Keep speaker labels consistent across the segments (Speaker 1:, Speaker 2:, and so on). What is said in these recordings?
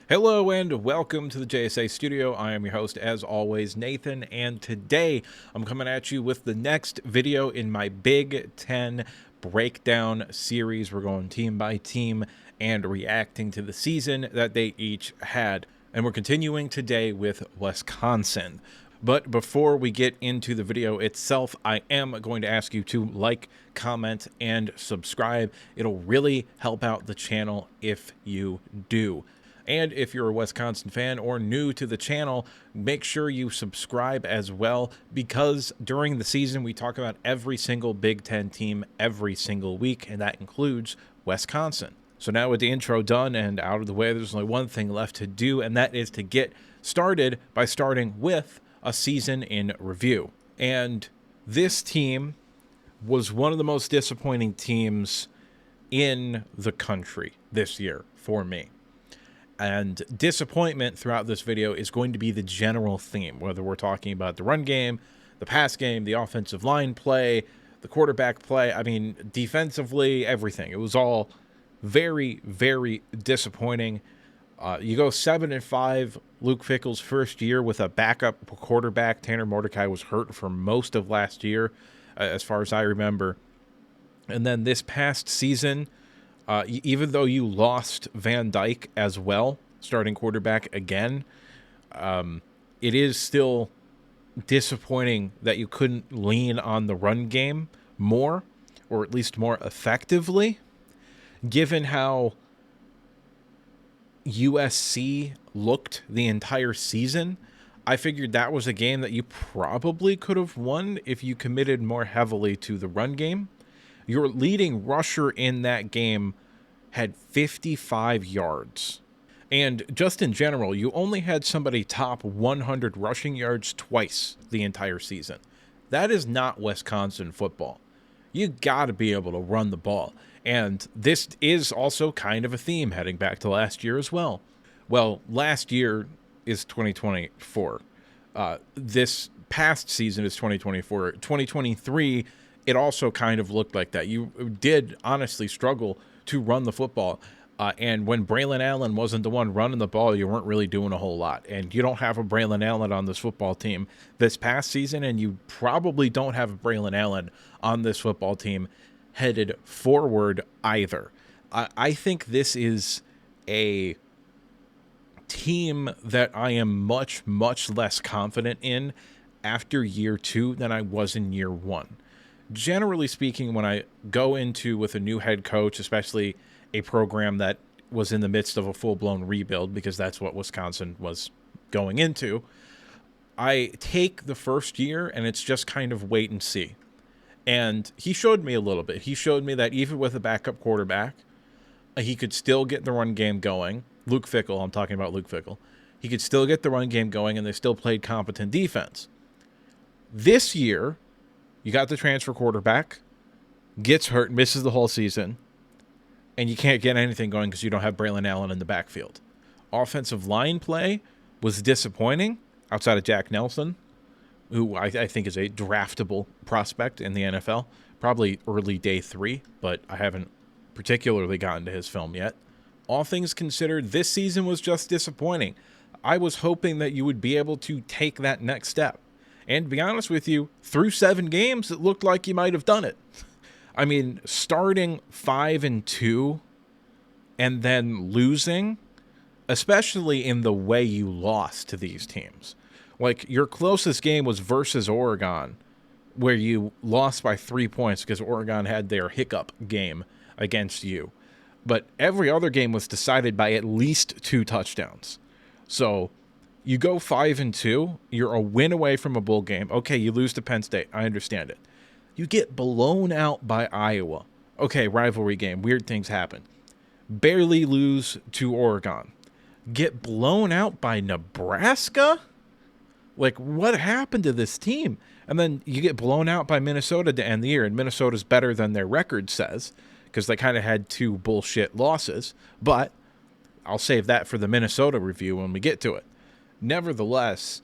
Speaker 1: Hello and welcome to the JSA studio. I am your host, as always, Nathan, and today I'm coming at you with the next video in my Big Ten breakdown series. We're going team by team and reacting to the season that they each had. And we're continuing today with Wisconsin. But before we get into the video itself, I am going to ask you to like, comment, and subscribe. It'll really help out the channel if you do. And if you're a Wisconsin fan or new to the channel, make sure you subscribe as well, because during the season we talk about every single Big Ten team every single week, and that includes Wisconsin. So now with the intro done and out of the way, there's only one thing left to do, and that is to get started by starting with a season in review. And this team was one of the most disappointing teams in the country this year for me. And disappointment throughout this video is going to be the general theme, whether we're talking about the run game, the pass game, the offensive line play, the quarterback play. I mean, defensively, everything. It was all very, very disappointing. You go 7-5. Luke Fickell's first year with a backup quarterback. Tanner Mordecai was hurt for most of last year, as far as I remember. And then this past season, even though you lost Van Dyke as well, starting quarterback again, it is still disappointing that you couldn't lean on the run game more, or at least more effectively, given how USC looked the entire season. I figured that was a game that you probably could have won if you committed more heavily to the run game. Your leading rusher in that game had 55 yards. And just in general, you only had somebody top 100 rushing yards twice the entire season. That is not Wisconsin football. You got to be able to run the ball. And this is also kind of a theme heading back to last year as well. Well, last year is 2024. This past season is 2024. 2023, it also kind of looked like that. You did honestly struggle to run the football. And when Braylon Allen wasn't the one running the ball, you weren't really doing a whole lot. And you don't have a Braylon Allen on this football team this past season, and you probably don't have a Braylon Allen on this football team headed forward either. I think this is a team that I am much, much less confident in after year two than I was in year one. Generally speaking, when I go into with a new head coach, especially a program that was in the midst of a full-blown rebuild, because that's what Wisconsin was going into, I take the first year and it's just kind of wait and see. And he showed me a little bit. He showed me that even with a backup quarterback, he could still get the run game going. Luke Fickell, I'm talking about Luke Fickell. He could still get the run game going, and they still played competent defense. This year, you got the transfer quarterback, gets hurt, misses the whole season, and you can't get anything going because you don't have Braylon Allen in the backfield. Offensive line play was disappointing outside of Jack Nelson, who I think is a draftable prospect in the NFL. Probably early day 3, but I haven't particularly gotten to his film yet. All things considered, this season was just disappointing. I was hoping that you would be able to take that next step. And to be honest with you, through 7 games, it looked like you might have done it. I mean, starting 5-2 and then losing, especially in the way you lost to these teams. Like, your closest game was versus Oregon, where you lost by 3 points because Oregon had their hiccup game against you. But every other game was decided by at least 2 touchdowns. So you go 5-2, you're a win away from a bowl game. Okay, you lose to Penn State. I understand it. You get blown out by Iowa. Okay, rivalry game. Weird things happen. Barely lose to Oregon. Get blown out by Nebraska? Like, what happened to this team? And then you get blown out by Minnesota to end the year, and Minnesota's better than their record says, because they kind of had 2 bullshit losses. But I'll save that for the Minnesota review when we get to it. Nevertheless,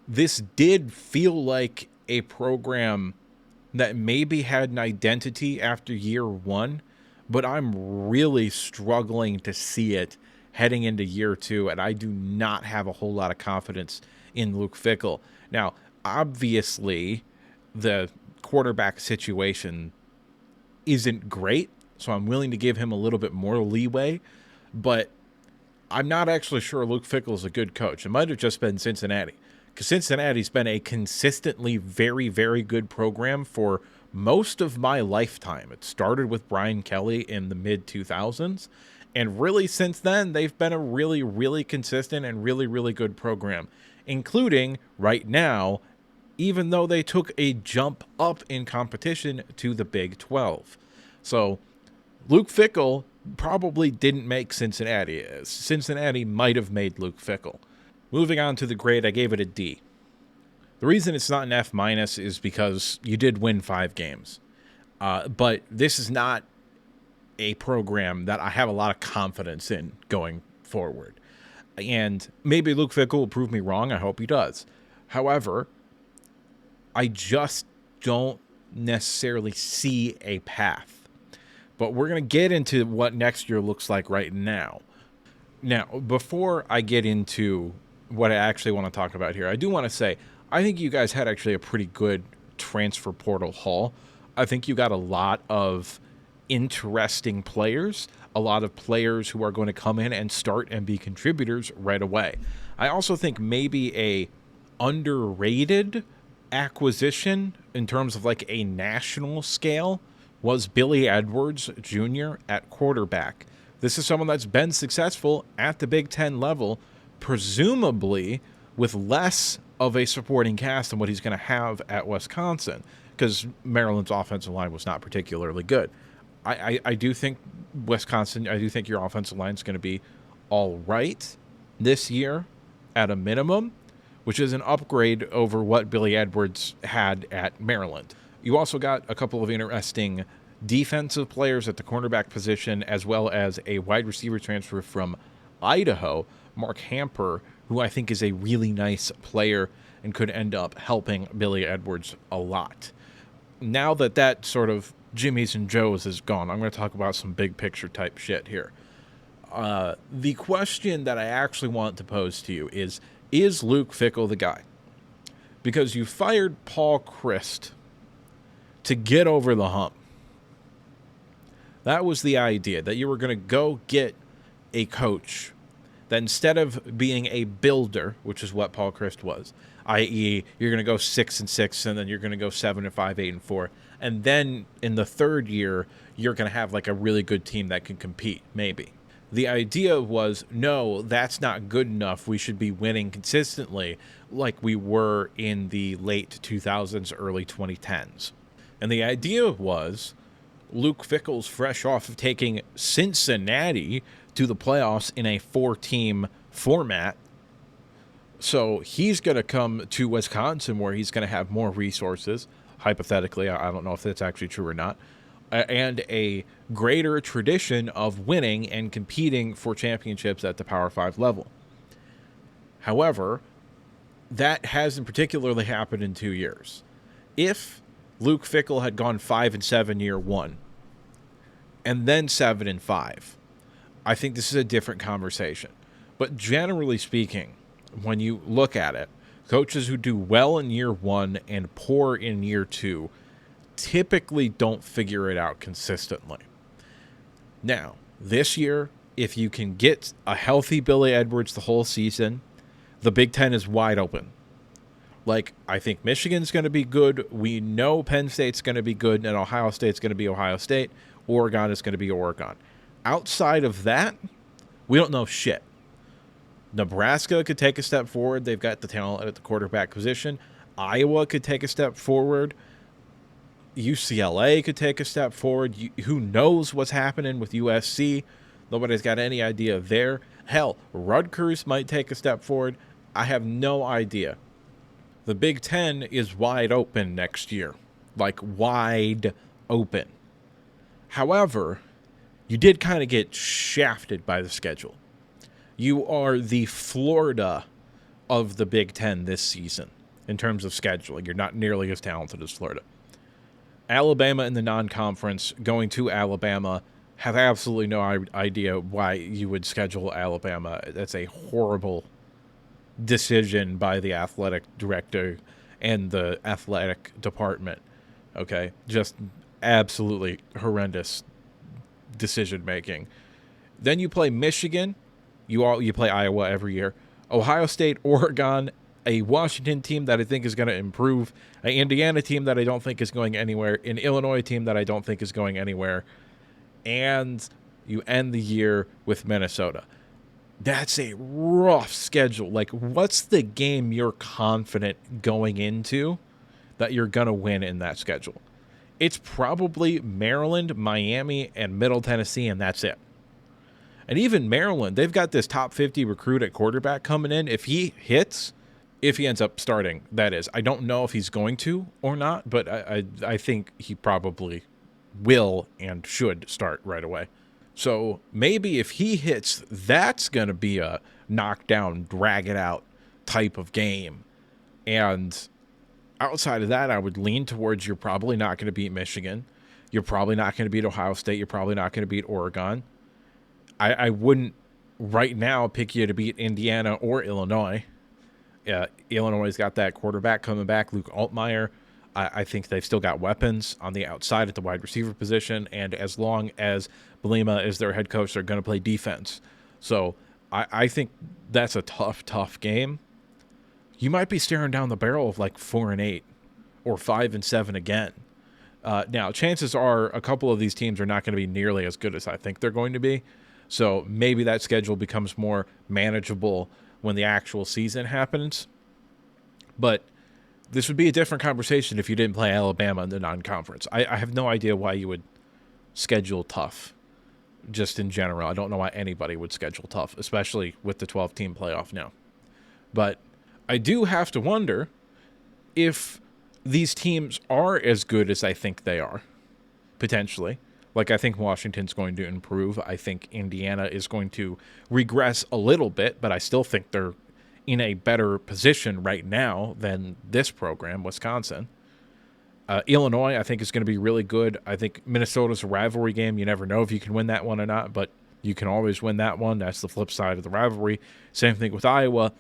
Speaker 1: this did feel like a program that maybe had an identity after year 1, but I'm really struggling to see it heading into year 2, and I do not have a whole lot of confidence in Luke Fickell. Now, obviously, the quarterback situation isn't great, so I'm willing to give him a little bit more leeway, but I'm not actually sure Luke Fickell is a good coach. It might have just been Cincinnati, because Cincinnati's been a consistently very, very good program for most of my lifetime. It started with Brian Kelly in the mid-2000s, and really since then, they've been a really, really consistent and really, really good program, including right now, even though they took a jump up in competition to the Big 12. So Luke Fickell probably didn't make Cincinnati. Cincinnati might have made Luke Fickell. Moving on to the grade, I gave it a D. The reason it's not an F- is because you did win 5 games. But this is not a program that I have a lot of confidence in going forward. And maybe Luke Fickell will prove me wrong. I hope he does. However, I just don't necessarily see a path. But we're going to get into what next year looks like right now. Now, before I get into what I actually want to talk about here, I do want to say, I think you guys had actually a pretty good transfer portal haul. I think you got a lot of interesting players, a lot of players who are going to come in and start and be contributors right away. I also think maybe a underrated acquisition in terms of like a national scale was Billy Edwards Jr. at quarterback. This is someone that's been successful at the Big Ten level, presumably with less of a supporting cast than what he's going to have at Wisconsin, because Maryland's offensive line was not particularly good. I do think Wisconsin, I do think your offensive line is going to be all right this year at a minimum, which is an upgrade over what Billy Edwards had at Maryland. You also got a couple of interesting defensive players at the cornerback position, as well as a wide receiver transfer from Idaho, Mark Hamper, who I think is a really nice player and could end up helping Billy Edwards a lot. Now that that sort of Jimmy's and Joe's is gone, I'm going to talk about some big picture type shit here. The question that I actually want to pose to you is Luke Fickell the guy? Because you fired Paul Chryst to get over the hump. That was the idea, that you were going to go get a coach that instead of being a builder, which is what Paul Chryst was, i.e. you're going to go 6-6 and then you're going to go 7-5, 8-4, and then in the third year you're going to have like a really good team that can compete, maybe. The idea was, no, that's not good enough. We should be winning consistently like we were in the late 2000s, early 2010s. And the idea was Luke Fickell's fresh off of taking Cincinnati to the playoffs in a 4-team format. So he's going to come to Wisconsin where he's going to have more resources, hypothetically. I don't know if that's actually true or not. And a greater tradition of winning and competing for championships at the Power 5 level. However, that hasn't particularly happened in 2 years. If Luke Fickell had gone 5-7 year one, and then 7-5, I think this is a different conversation. But generally speaking, when you look at it, coaches who do well in year one and poor in year two typically don't figure it out consistently. Now, this year, if you can get a healthy Billy Edwards the whole season, the Big Ten is wide open. Like, I think Michigan's going to be good. We know Penn State's going to be good, and Ohio State's going to be Ohio State. Oregon is going to be Oregon. Outside of that, we don't know shit. Nebraska could take a step forward. They've got the talent at the quarterback position. Iowa could take a step forward. UCLA could take a step forward. Who knows what's happening with USC? Nobody's got any idea there. Hell, Rutgers might take a step forward. I have no idea. The Big Ten is wide open next year. Like, wide open. However, you did kind of get shafted by the schedule. You are the Florida of the Big Ten this season in terms of scheduling. You're not nearly as talented as Florida. Alabama in the non-conference, going to Alabama, have absolutely no idea why you would schedule Alabama. That's a horrible decision by the athletic director and the athletic department. Okay, just absolutely horrendous decision making. Then you play Michigan. You play Iowa every year. Ohio State, Oregon, a Washington team that I think is going to improve, an Indiana team that I don't think is going anywhere, an Illinois team that I don't think is going anywhere, and you end the year with Minnesota. That's a rough schedule. Like, what's the game you're confident going into that you're going to win in that schedule? It's probably Maryland, Miami, and Middle Tennessee, and that's it. And even Maryland, they've got this top 50 recruit at quarterback coming in. If he hits, if he ends up starting, that is. I don't know if he's going to or not, but I think he probably will and should start right away. So maybe if he hits, that's going to be a knockdown, drag it out type of game. And outside of that, I would lean towards you're probably not going to beat Michigan. You're probably not going to beat Ohio State. You're probably not going to beat Oregon. I wouldn't right now pick you to beat Indiana or Illinois. Illinois' got that quarterback coming back, Luke Altmaier. I think they've still got weapons on the outside at the wide receiver position, and as long as Bielema is their head coach, they're going to play defense. So I think that's a tough game. You might be staring down the barrel of like 4-8 or 5-7 again. Now, chances are a couple of these teams are not going to be nearly as good as I think they're going to be. So maybe that schedule becomes more manageable when the actual season happens. But this would be a different conversation if you didn't play Alabama in the non-conference. I have no idea why you would schedule tough, just in general. I don't know why anybody would schedule tough, especially with the 12-team playoff now. But I do have to wonder if these teams are as good as I think they are, potentially. Like, I think Washington's going to improve. I think Indiana is going to regress a little bit, but I still think they're in a better position right now than this program, Wisconsin. Illinois, I think, is going to be really good. I think Minnesota's a rivalry game. You never know if you can win that one or not, but you can always win that one. That's the flip side of the rivalry. Same thing with Iowa.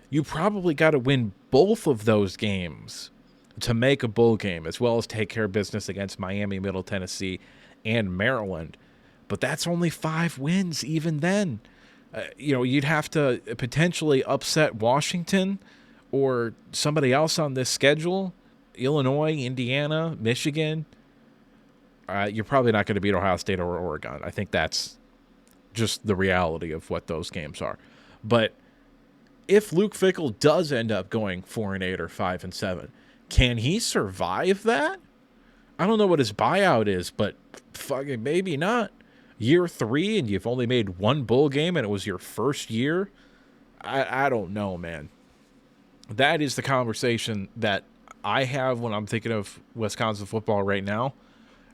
Speaker 1: You probably got to win both of those games to make a bowl game, as well as take care of business against Miami, Middle Tennessee, and Maryland. But that's only 5 wins even then. You'd have to potentially upset Washington or somebody else on this schedule. Illinois, Indiana, Michigan. You're probably not going to beat Ohio State or Oregon. I think that's just the reality of what those games are. But if Luke Fickell does end up going 4-8 or 5-7, can he survive that? I don't know what his buyout is, but fucking maybe not. Year 3 and you've only made one bowl game and it was your first year? I don't know, man. That is the conversation that I have when I'm thinking of Wisconsin football right now.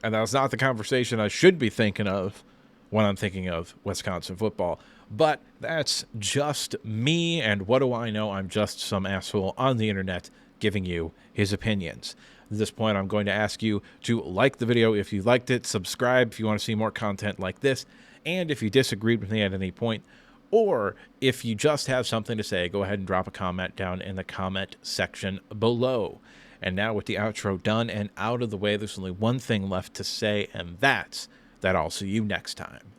Speaker 1: And that's not the conversation I should be thinking of when I'm thinking of Wisconsin football. But that's just me, and what do I know? I'm just some asshole on the internet giving you his opinions. At this point, I'm going to ask you to like the video if you liked it, subscribe if you want to see more content like this, and if you disagreed with me at any point, or if you just have something to say, go ahead and drop a comment down in the comment section below. And now with the outro done and out of the way, there's only one thing left to say, and that's that I'll see you next time.